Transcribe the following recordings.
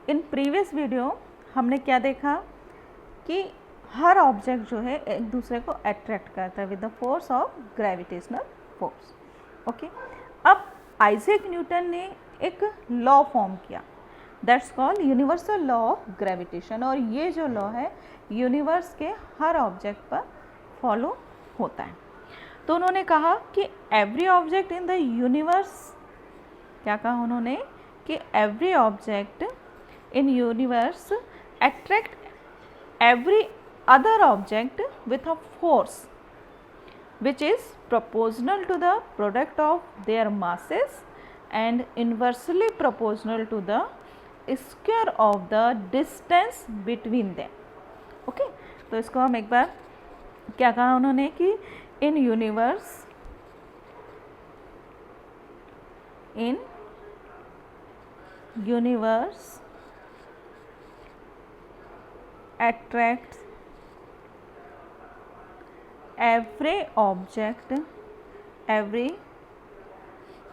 In previous video हमने क्या देखा कि हर ऑब्जेक्ट जो है एक दूसरे को अट्रैक्ट करता है with the force of gravitational force. Okay, अब आइजैक न्यूटन ने एक लॉ फॉर्म किया, that's called universal law of gravitation. और ये जो लॉ है यूनिवर्स के हर ऑब्जेक्ट पर फॉलो होता है। तो उन्होंने कहा कि every object in the universe, क्या कहा उन्होंने कि every object in universe attract every other object with a force which is proportional to the product of their masses and inversely proportional to the square of the distance between them। Okay, तो इसको हम एक बार क्या कहा उन्होंने कि in universe attracts every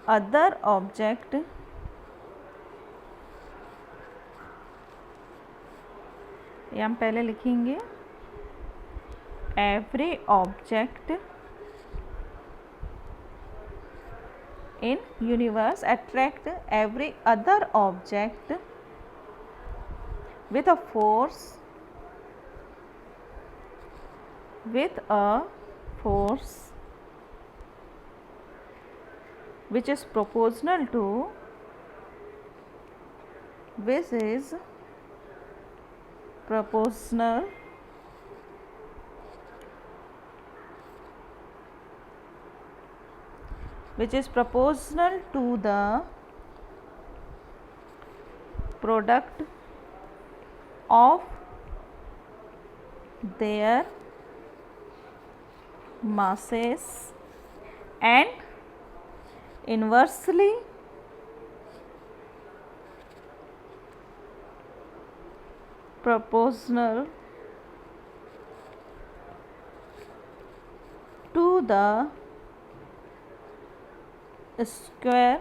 other object ये हम पहले लिखेंगे, every object in universe attract every other object with a force which is proportional to the product of their masses and inversely proportional to the square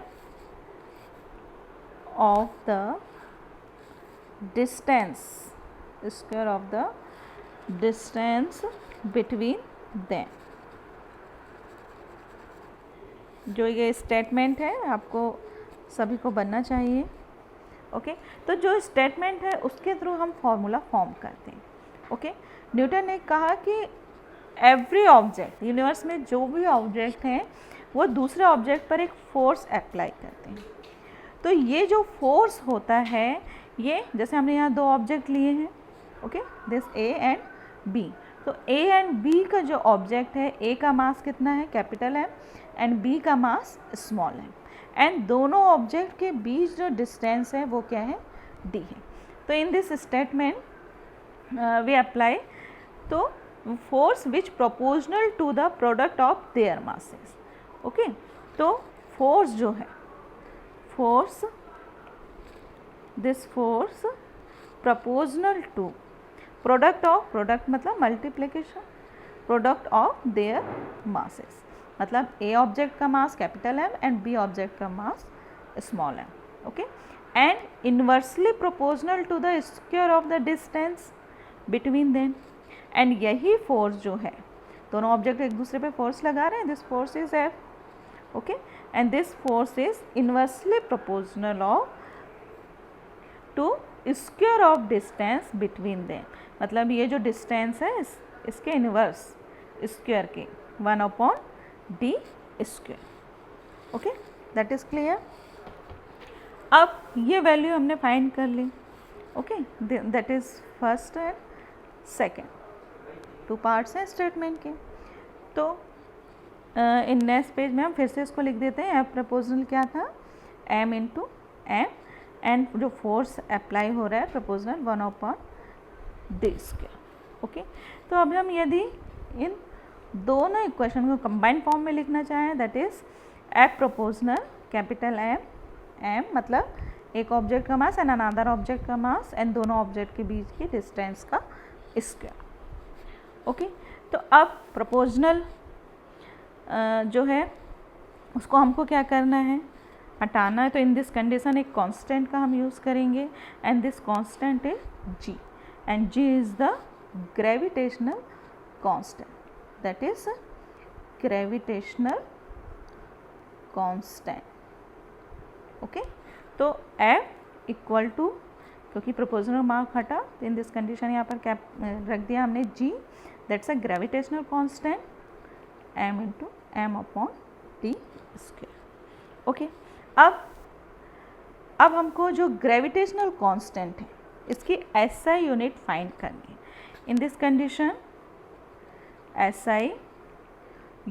of the distance between them। जो ये statement है आपको सभी को बनना चाहिए। Okay, तो जो स्टेटमेंट है उसके थ्रू हम फॉर्मूला फॉर्म करते हैं। ओके, न्यूटन ने कहा कि एवरी ऑब्जेक्ट, यूनिवर्स में जो भी ऑब्जेक्ट हैं वो दूसरे ऑब्जेक्ट पर एक फोर्स अप्लाई करते हैं। तो ये जो फोर्स होता है, ये जैसे हमने यहाँ दो ऑब्जेक्ट लिए हैं, okay, this A and B. तो ए एंड बी का जो ऑब्जेक्ट है, ए का मास कितना है, कैपिटल एम, एंड बी का मास स्मॉल एम, एंड दोनों ऑब्जेक्ट के बीच जो डिस्टेंस है वो क्या है, डी है। तो in this statement we apply तो force which proportional to the product of their masses. Okay, तो फोर्स जो है, this force proportional to product मतलब multiplication, product of their masses, मतलब ए ऑब्जेक्ट का mass capital M and B object का mass small M. Okay, and inversely proportional to the square of the distance between them. And यही force जो है, दोनों object एक दूसरे पे फोर्स लगा रहे हैं, this force is F. Okay, and this force is inversely proportional of to square of distance between them, मतलब ये जो डिस्टेंस है इसके इन्वर्स स्क्वायर के 1/d square. Okay, that is clear. अब ये वैल्यू हमने फाइंड कर ली। Okay, that is first and second, two parts हैं स्टेटमेंट के। तो इन नेक्स्ट पेज में हम फिर से इसको लिख देते हैं, एफ प्रपोजनल क्या था, m इंटू एम, एंड जो फोर्स अप्लाई हो रहा है प्रपोजनल 1/d स्क्वायर। ओके, तो अब हम यदि इन दोनों इक्वेशन को कंबाइंड फॉर्म में लिखना चाहें, that is F proportional capital M मतलब एक ऑब्जेक्ट का मास एंड अनदर ऑब्जेक्ट का मास एंड दोनों ऑब्जेक्ट के बीच की डिस्टेंस का स्क्वायर। ओके, तो अब प्रोपोजनल जो है उसको हमको क्या करना है, हटाना है तो इन दिस कंडीशन एक कांस्टेंट का हम यूज़ करेंगे and this constant is G and G is the gravitational constant, that is gravitational constant. Okay, तो F इक्वल टू, क्योंकि प्रोपोर्शनल मार्क हटा तो इन दिस कंडीशन यहाँ पर क्या रख दिया हमने G, that's a gravitational constant m into M upon T square. Okay, अब हमको जो ग्रेविटेशनल कांस्टेंट है इसकी SI यूनिट फाइंड करनी है। In this condition SI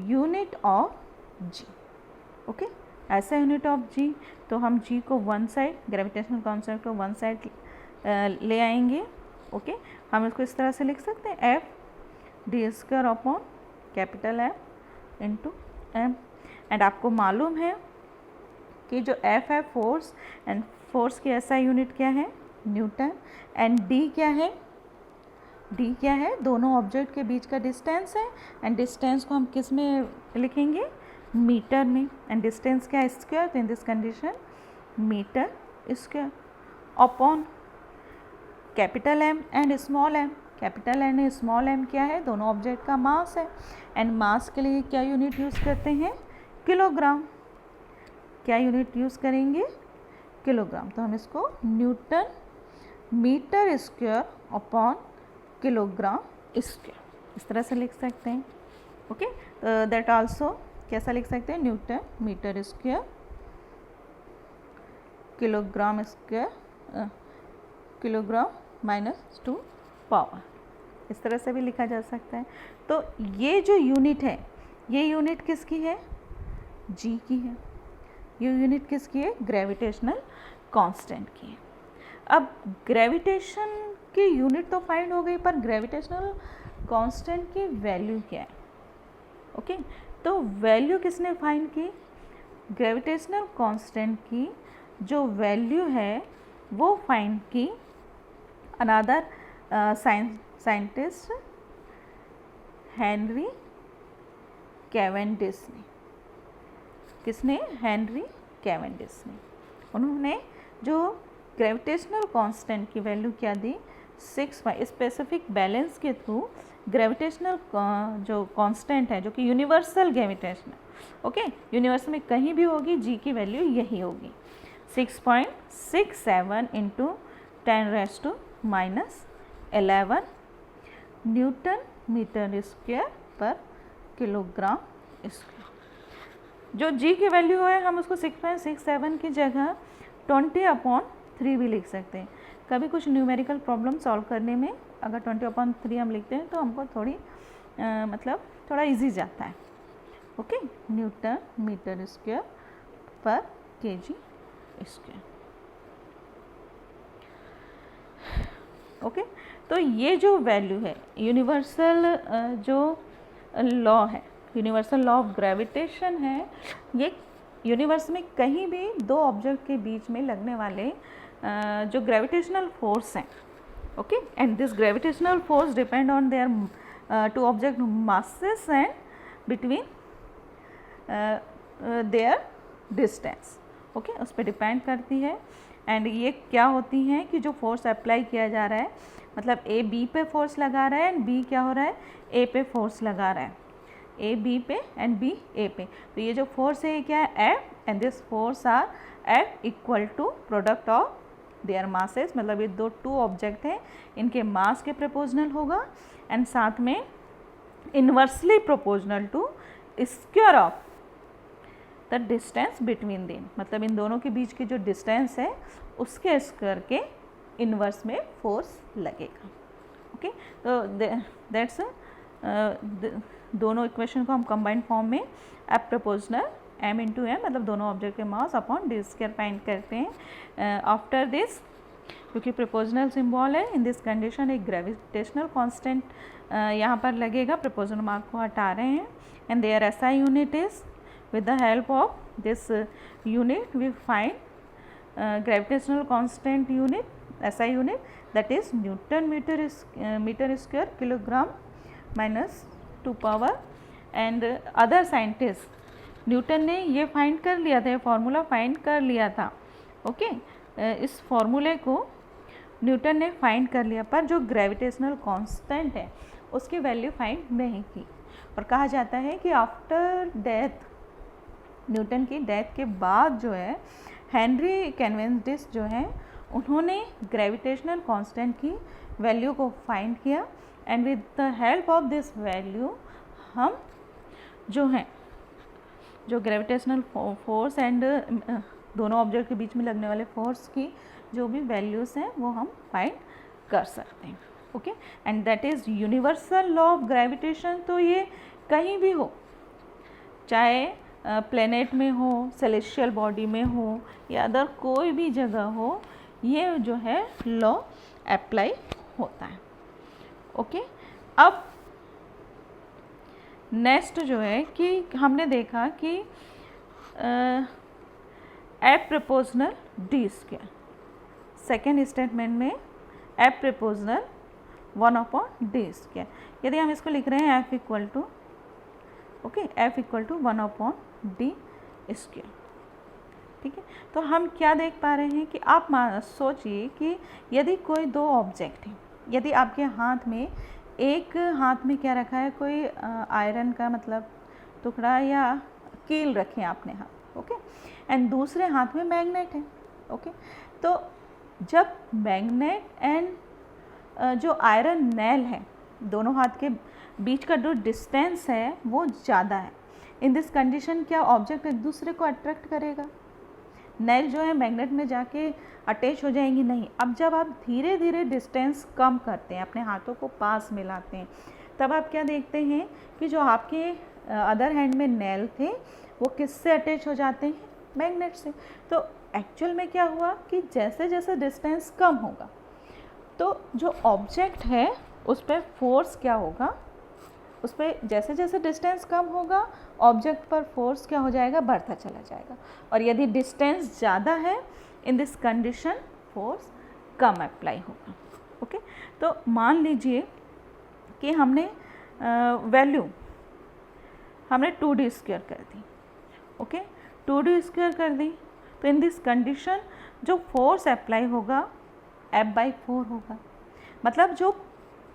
unit of G, okay, SI unit of G, तो हम G को वन साइड, ग्रेविटेशनल कांस्टेंट को वन साइड ले आएंगे। ओके, हम इसको इस तरह से लिख सकते हैं F D square upon capital M into M. And आपको मालूम है कि जो F है फोर्स, एंड फोर्स की SI यूनिट क्या है, न्यूटन, एंड D क्या है, D क्या है, दोनों ऑब्जेक्ट के बीच का डिस्टेंस है, एंड डिस्टेंस को हम किस में लिखेंगे, मीटर में, एंड डिस्टेंस क्या है, स्क्वायर, तो in this condition metre square upon capital M and small m। Capital N and small m क्या है, दोनों ऑब्जेक्ट का मास है, एंड मास के लिए क्या यूनिट यूज़ करते हैं, किलोग्राम। क्या यूनिट यूज़ करेंगे, किलोग्राम, तो हम इसको newton metre square upon kilogram square इस तरह से लिख सकते हैं। ओके, तो दैट आल्सो कैसा लिख सकते हैं, newton metre square kilogram square kilogram minus 2 power, इस तरह से भी लिखा जा सकता है। तो ये जो यूनिट है, ये यूनिट किसकी है, G की है। ये यूनिट किसकी है, ग्रेविटेशनल कांस्टेंट की है। अब ग्रेविटेशन की यूनिट तो फाइंड हो गई, पर ग्रेविटेशनल कांस्टेंट की वैल्यू क्या है। ओके, तो वैल्यू किसने फाइंड की, ग्रेविटेशनल कांस्टेंट की जो वैल्यू है वो फाइंड की अनदर साइंटिस्ट हेनरी कैवेंडिश ने। किसने, हेनरी कैवेंडिश ने। उन्होंने जो ग्रेविटेशनल कांस्टेंट की वैल्यू क्या दी, 6 स्पेसिफिक बैलेंस के थ्रू ग्रेविटेशनल जो कांस्टेंट है, जो कि यूनिवर्सल ग्रेविटेशनल, ओके, यूनिवर्स में कहीं भी होगी, G की वैल्यू यही होगी, 6.67 इंटू 10⁻⁻11 न्यूटन मीटर स्क्वायर पर किलोग्राम स्क्वायर। जो G की वैल्यू है हम उसको 6.67 की जगह 20/3 भी लिख सकते हैं। कभी कुछ न्यूमेरिकल प्रॉब्लम सॉल्व करने में अगर 20/3 हम लिखते हैं तो हमको थोड़ी मतलब थोड़ा इजी जाता है। ओके, न्यूटन मीटर स्क्वायर पर केजी स्क्वायर। ओके, तो ये जो वैल्यू है, यूनिवर्सल जो लॉ है, यूनिवर्सल लॉ ऑफ ग्रेविटेशन है, ये यूनिवर्स में कहीं भी दो ऑब्जेक्ट के बीच में लगने वाले जो ग्रेविटेशनल फोर्स हैं, okay, and this gravitational force depend on their two object masses and between their distance, okay, उस पर डिपेंड करती है। एंड ये क्या होती हैं कि जो फोर्स अप्लाई किया जा रहा है, मतलब ए बी पे फोर्स लगा रहा है एंड बी क्या हो रहा है, ए पे फोर्स लगा रहा है, ए बी पे एंड बी ए पे। तो ये जो फोर्स है ये क्या है, F, and this force are F equal to product of their masses, मतलब ये टू ऑब्जेक्ट हैं, इनके मास के प्रोपोर्शनल होगा, एंड साथ में inversely proportional to square of the distance between them, मतलब इन दोनों के बीच की जो डिस्टेंस है उसके स्क्वायर के इन्वर्स में फोर्स लगेगा। ओके, तो दैट्स दोनों इक्वेशन को हम कंबाइंड फॉर्म में F proportional m into M, मतलब दोनों ऑब्जेक्ट के mass upon D square find करते हैं। आफ्टर दिस, क्योंकि प्रोपोर्शनल सिंबल है, इन दिस कंडीशन एक ग्रेविटेशनल कांस्टेंट यहाँ पर लगेगा, प्रोपोर्शनल मार्क को हटा रहे हैं, and their SI unit is, with the help of this unit we find gravitational constant unit, SI unit, that is Newton meter square kilogram minus 2 power, and other scientists Newton ने ये find कर लिया था, ये formula find कर लिया था। Okay, इस फार्मूले को न्यूटन ने फाइंड कर लिया, पर जो ग्रेविटेशनल कांस्टेंट है उसकी वैल्यू फाइंड नहीं की। और कहा जाता है कि आफ्टर डेथ, न्यूटन की डेथ के बाद जो है हेनरी कैवेंडिश जो है उन्होंने ग्रेविटेशनल कांस्टेंट की वैल्यू को फाइंड किया, and with the help of this value हम जो हैं जो ग्रेविटेशनल फोर्स एंड दोनों ऑब्जेक्ट के बीच में लगने वाले फोर्स की जो भी वैल्यूज़ हैं वो हम फाइंड कर सकते हैं। Okay, and that is universal law of gravitation. तो ये कहीं भी हो, चाहे प्लेनेट में हो, सेलेस्टियल बॉडी में हो, या अदर कोई भी जगह हो, ये जो है लॉ अप्लाई होता है। ओके, अब नेक्स्ट जो है कि हमने देखा कि F proportional D square, second statement में एफ प्रोपोर्शनल 1/d²। यदि हम इसको लिख रहे हैं F equal to F equal to 1/d²। ठीक है, तो हम क्या देख पा रहे हैं कि आप सोचिए कि यदि कोई दो ऑब्जेक्ट हैं, यदि आपके हाथ में, एक हाथ में क्या रखा है, कोई आयरन का मतलब टुकड़ा या कील रखें आपने हाथ, ओके, एंड दूसरे हाथ में मैग्नेट है। ओके, तो जब मैग्नेट एंड जो आयरन नेल है, दोनों हाथ के बीच का जो डिस्टेंस है वो ज़्यादा है, इन दिस कंडीशन क्या ऑब्जेक्ट एक दूसरे को अट्रैक्ट करेगा? नेल जो है मैग्नेट में जाके अटैच हो जाएंगी? नहीं। अब जब आप धीरे धीरे डिस्टेंस कम करते हैं, अपने हाथों को पास मिलाते हैं, तब आप क्या देखते हैं कि जो आपके अदर हैंड में नेल थे वो किससे अटैच हो जाते हैं? मैग्नेट से। तो एक्चुअल में क्या हुआ कि जैसे जैसे डिस्टेंस कम होगा तो जो ऑब्जेक्ट है उस पर फोर्स क्या होगा, उस पर जैसे जैसे डिस्टेंस कम होगा ऑब्जेक्ट पर फोर्स क्या हो जाएगा? बढ़ता चला जाएगा। और यदि डिस्टेंस ज़्यादा है, in this condition force come apply होगा। ओके, तो मान लीजिए कि हमने वैल्यू हमने 2d² कर दी। ओके, 2d² कर दी, तो इन दिस कंडीशन जो फोर्स अप्लाई होगा F/4 होगा। मतलब जो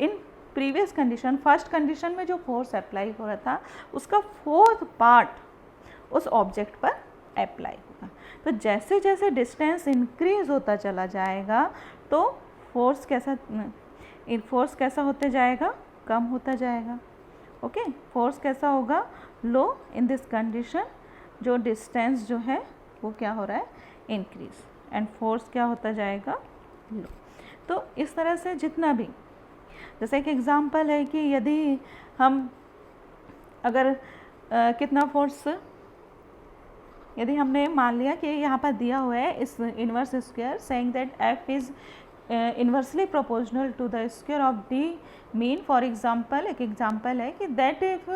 in previous condition, first condition में जो फोर्स अप्लाई हो रहा था उसका 4th पार्ट उस ऑब्जेक्ट पर अप्लाई होगा। तो जैसे जैसे डिस्टेंस इंक्रीज होता चला जाएगा तो फोर्स कैसा होते जाएगा? कम होता जाएगा। ओके, फोर्स कैसा होगा? लो। इन दिस कंडीशन जो डिस्टेंस जो है वो क्या हो रहा है? इंक्रीज, एंड फोर्स क्या होता जाएगा? लो। तो इस तरह से जितना भी, जैसे एक एग्जांपल है कि यदि हम अगर कितना फोर्स, यदि हमने मान लिया कि यहाँ पर दिया हुआ है इस inverse square saying that F is inversely proportional to the square of D, mean for example, एक एग्जांपल है कि that if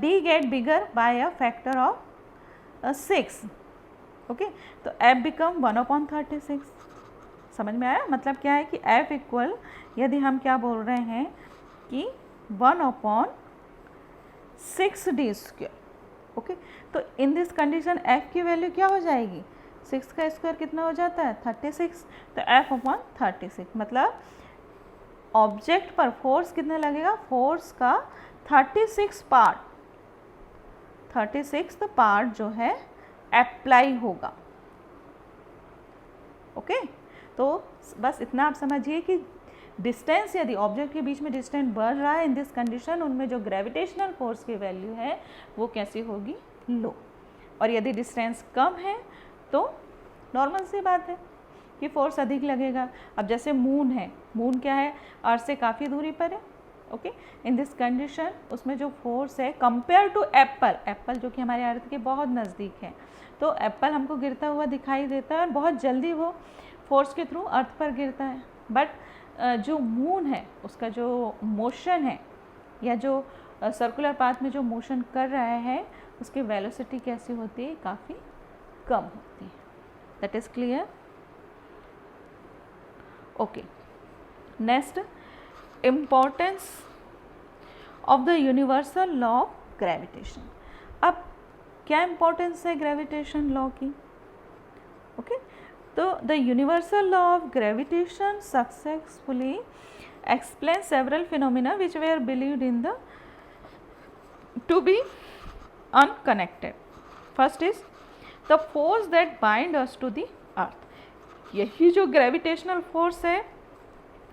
D get bigger by a factor of 6, okay, तो एफ बिकम 1/36। समझ में आया? मतलब क्या है कि एफ इक्वल, यदि हम क्या बोल रहे हैं कि 1/6d²। ओके, तो इन दिस कंडीशन एफ की वैल्यू क्या हो जाएगी? 6 का स्क्वायर कितना हो जाता है? 36। तो F/36 मतलब ऑब्जेक्ट पर फोर्स कितना लगेगा? फोर्स का 36th पार्ट जो है अप्लाई होगा। ओके, तो बस इतना आप समझिए कि डिस्टेंस, यदि ऑब्जेक्ट के बीच में डिस्टेंस बढ़ रहा है, इन दिस कंडीशन उनमें जो ग्रेविटेशनल फोर्स की वैल्यू है वो कैसी होगी? लो। और यदि डिस्टेंस कम है तो नॉर्मल सी बात है कि फोर्स अधिक लगेगा। अब जैसे मून है, मून क्या है? अर्थ से काफ़ी दूरी पर है। ओके, इन दिस कंडीशन उसमें जो फोर्स है कंपेयर टू एप्पल जो कि हमारे अर्थ के बहुत नज़दीक है, तो एप्पल हमको गिरता हुआ दिखाई देता है और बहुत जल्दी वो फोर्स के थ्रू अर्थ पर गिरता है। बट जो मून है उसका जो मोशन है या जो सर्कुलर पाथ में जो मोशन कर रहा है उसकी वेलोसिटी कैसी होती है? काफ़ी कम होती है। That is clear? Okay, next, importance of the universal law of gravitation. अब क्या इम्पोर्टेंस है ग्रेविटेशन लॉ की? ओके, तो the universal law of gravitation successfully explain several phenomena which were believed in the to be unconnected. First is the force that bind us to the earth. यही जो gravitational force है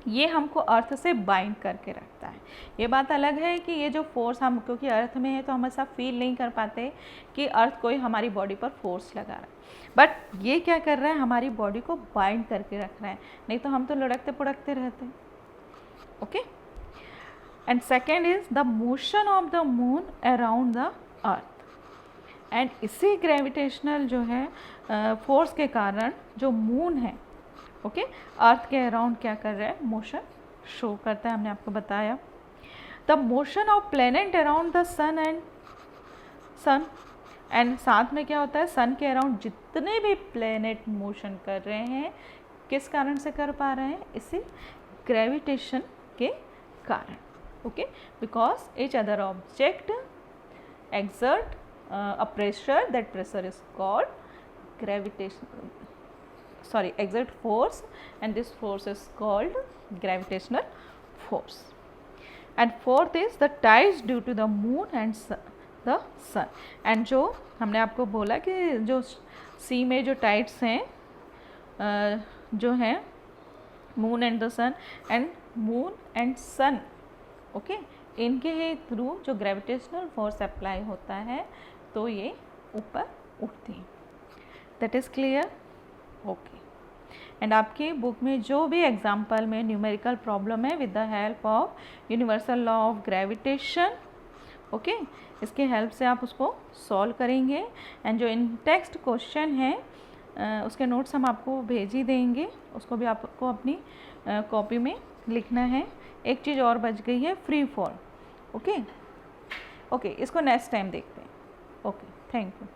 ये हमको अर्थ से bind करके रखता है। ये बात अलग है कि ये जो फोर्स हम क्योंकि अर्थ में है तो हम ऐसा फील नहीं कर पाते कि अर्थ कोई हमारी बॉडी पर फोर्स लगा रहा है, बट ये क्या कर रहा है, हमारी बॉडी को बाइंड करके रख रहा है, नहीं तो हम तो लुढ़कते पुढ़कते रहते हैं। Okay, and second is the motion of the moon around the earth, and इसी ग्रेविटेशनल जो है फोर्स के कारण जो मून है ओके अर्थ के अराउंड क्या कर रहा है, मोशन शो करता है, हमने आपको बताया। The motion of planet around the sun and साथ में क्या होता है, सन के अराउंड जितने भी प्लैनेट मोशन कर रहे हैं किस कारण से कर पा रहे हैं, इसी ग्रेविटेशन के कारण। Okay, because each other object exert a pressure, that pressure is called gravitation, exert force, and this force is called gravitational force. And fourth is the tides due to the moon and the sun. and जो हमने आपको बोला कि जो सी में जो tides हैं जो हैं moon and the sun and moon and sun okay इनके ही थ्रू जो ग्रेविटेशनल फोर्स अप्लाई होता है तो ये ऊपर उठती हैं। That is clear? Okay, and आपकी बुक में जो भी एग्जाम्पल में न्यूमेरिकल प्रॉब्लम है with the help of universal law of gravitation okay इसके हेल्प से आप उसको सॉल्व करेंगे। एंड जो इन टेक्स्ट क्वेश्चन है उसके नोट्स हम आपको भेज ही देंगे, उसको भी आपको अपनी कॉपी में लिखना है। एक चीज़ और बच गई है, फ्री फॉल। ओके, इसको नेक्स्ट टाइम देखते हैं। Okay, thank you.